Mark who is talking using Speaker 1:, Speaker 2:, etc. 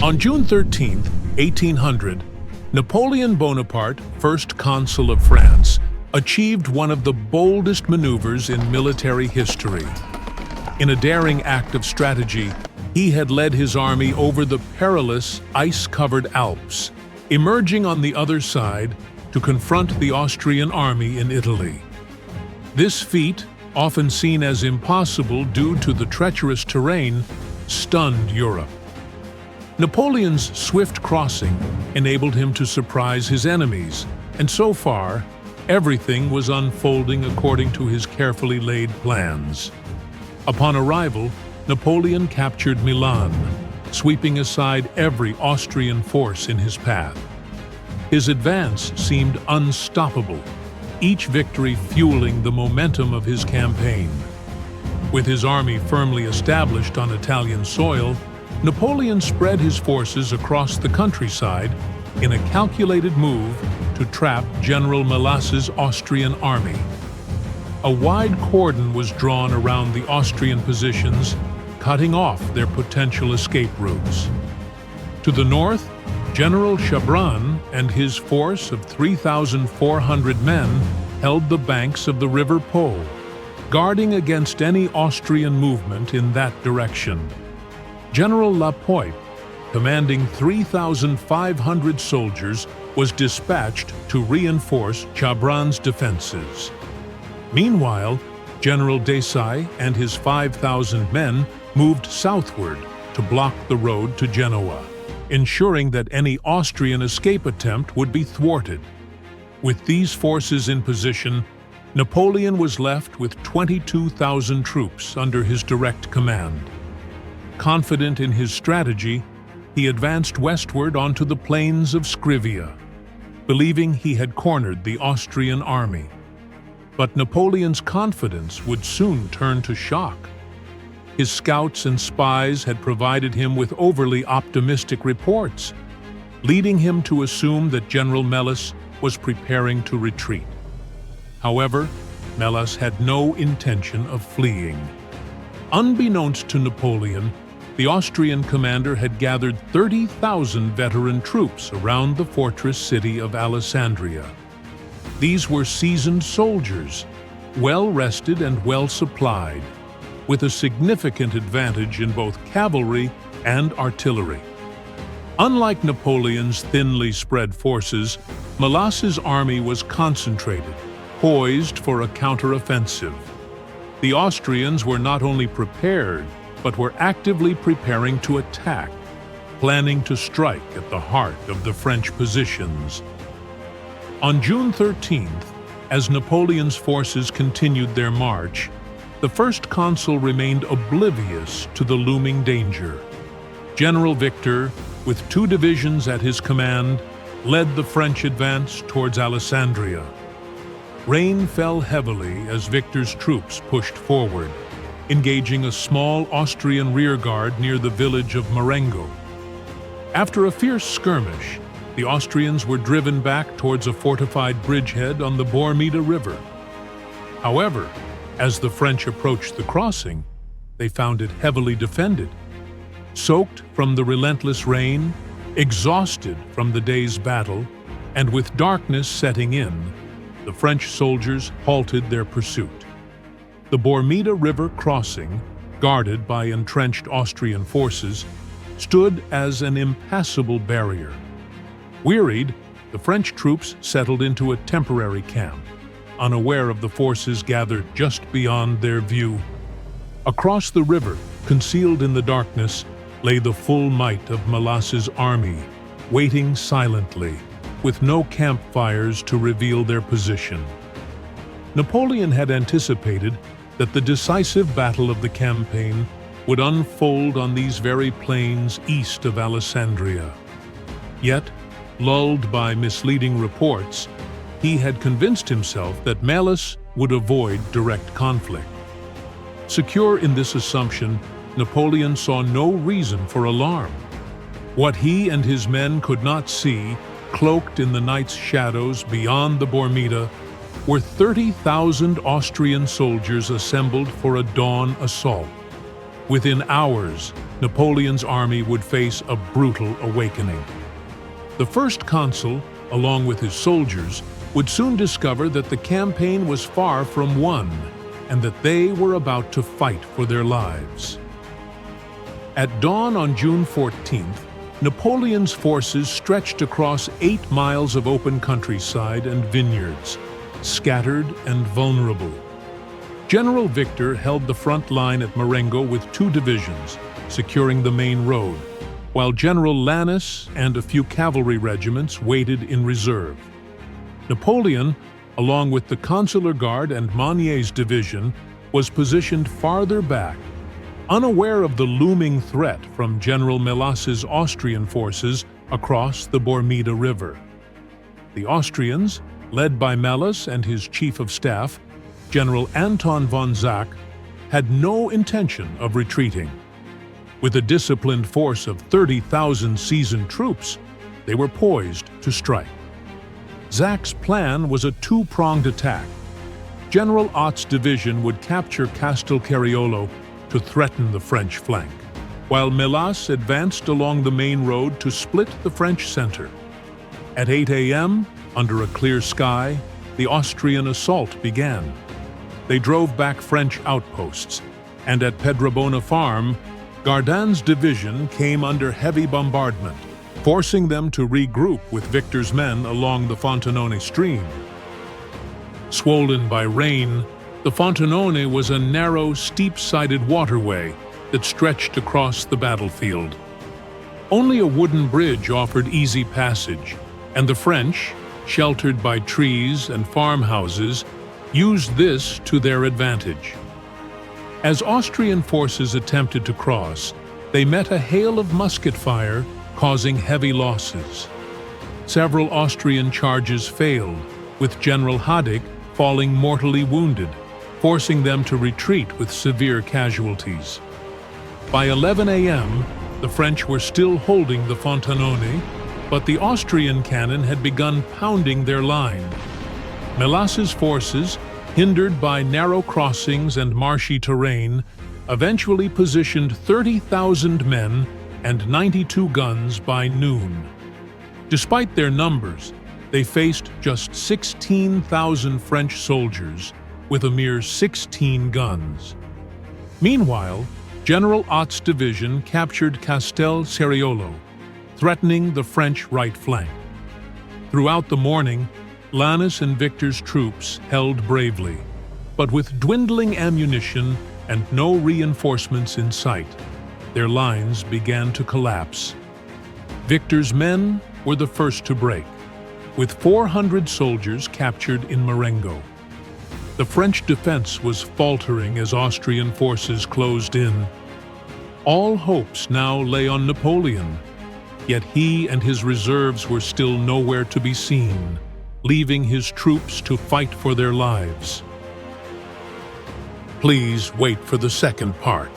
Speaker 1: On June 13, 1800, Napoleon Bonaparte, first consul of France, achieved one of the boldest maneuvers in military history. In a daring act of strategy, he had led his army over the perilous, ice-covered Alps, emerging on the other side to confront the Austrian army in Italy. This feat, often seen as impossible due to the treacherous terrain, stunned Europe. Napoleon's swift crossing enabled him to surprise his enemies, and so far, everything was unfolding according to his carefully laid plans. Upon arrival, Napoleon captured Milan, sweeping aside every Austrian force in his path. His advance seemed unstoppable, each victory fueling the momentum of his campaign. With his army firmly established on Italian soil, Napoleon spread his forces across the countryside in a calculated move to trap General Melas's Austrian army. A wide cordon was drawn around the Austrian positions, cutting off their potential escape routes. To the north, General Chabran and his force of 3,400 men held the banks of the River Po, guarding against any Austrian movement in that direction. General Lapointe, commanding 3,500 soldiers, was dispatched to reinforce Chabran's defenses. Meanwhile, General Desai and his 5,000 men moved southward to block the road to Genoa, ensuring that any Austrian escape attempt would be thwarted. With these forces in position, Napoleon was left with 22,000 troops under his direct command. Confident in his strategy, he advanced westward onto the plains of Scrivia, believing he had cornered the Austrian army. But Napoleon's confidence would soon turn to shock. His scouts and spies had provided him with overly optimistic reports, leading him to assume that General Melas was preparing to retreat. However, Melas had no intention of fleeing. Unbeknownst to Napoleon, the Austrian commander had gathered 30,000 veteran troops around the fortress city of Alessandria. These were seasoned soldiers, well-rested and well-supplied, with a significant advantage in both cavalry and artillery. Unlike Napoleon's thinly spread forces, Melas's army was concentrated, poised for a counteroffensive. The Austrians were not only prepared, but were actively preparing to attack, planning to strike at the heart of the French positions. On June 13th, as Napoleon's forces continued their march, the first consul remained oblivious to the looming danger. General Victor, with 2 divisions at his command, led the French advance towards Alessandria. Rain fell heavily as Victor's troops pushed forward, engaging a small Austrian rearguard near the village of Marengo. After a fierce skirmish, the Austrians were driven back towards a fortified bridgehead on the Bormida River. However, as the French approached the crossing, they found it heavily defended. Soaked from the relentless rain, exhausted from the day's battle, and with darkness setting in, the French soldiers halted their pursuit. The Bormida River crossing, guarded by entrenched Austrian forces, stood as an impassable barrier. Wearied, the French troops settled into a temporary camp, unaware of the forces gathered just beyond their view. Across the river, concealed in the darkness, lay the full might of Melas's army, waiting silently, with no campfires to reveal their position. Napoleon had anticipated that the decisive battle of the campaign would unfold on these very plains east of Alessandria. Yet, lulled by misleading reports, he had convinced himself that Melas would avoid direct conflict. Secure in this assumption, Napoleon saw no reason for alarm. What he and his men could not see, cloaked in the night's shadows beyond the Bormida, were 30,000 Austrian soldiers assembled for a dawn assault. Within hours, Napoleon's army would face a brutal awakening. The first consul, along with his soldiers, would soon discover that the campaign was far from won, and that they were about to fight for their lives. At dawn on June 14th, Napoleon's forces stretched across 8 miles of open countryside and vineyards, scattered and vulnerable. General Victor held the front line at Marengo with 2 divisions, securing the main road, while General Lannes and a few cavalry regiments waited in reserve. Napoleon, along with the Consular Guard and Monier's division, was positioned farther back, unaware of the looming threat from General Melas's Austrian forces across the Bormida River. The Austrians, led by Melas and his chief of staff, General Anton von Zach, had no intention of retreating. With a disciplined force of 30,000 seasoned troops, they were poised to strike. Zach's plan was a 2-pronged attack. General Ott's division would capture Castelcariolo to threaten the French flank, while Melas advanced along the main road to split the French center. At 8 a.m., under a clear sky, the Austrian assault began. They drove back French outposts, and at Pedrabona Farm, Gardan's division came under heavy bombardment, forcing them to regroup with Victor's men along the Fontenone stream. Swollen by rain, the Fontenone was a narrow, steep-sided waterway that stretched across the battlefield. Only a wooden bridge offered easy passage, and the French, sheltered by trees and farmhouses, used this to their advantage. As Austrian forces attempted to cross, they met a hail of musket fire, causing heavy losses. Several Austrian charges failed, with General Hadik falling mortally wounded, forcing them to retreat with severe casualties. By 11 a.m., the French were still holding the Fontenone, but the Austrian cannon had begun pounding their line. Melas's forces, hindered by narrow crossings and marshy terrain, eventually positioned 30,000 men and 92 guns by noon. Despite their numbers, they faced just 16,000 French soldiers with a mere 16 guns. Meanwhile, General Ott's division captured Castelcariolo, threatening the French right flank. Throughout the morning, Lannes and Victor's troops held bravely, but with dwindling ammunition and no reinforcements in sight, their lines began to collapse. Victor's men were the first to break, with 400 soldiers captured in Marengo. The French defense was faltering as Austrian forces closed in. All hopes now lay on Napoleon, yet he and his reserves were still nowhere to be seen, leaving his troops to fight for their lives. Please wait for the second part.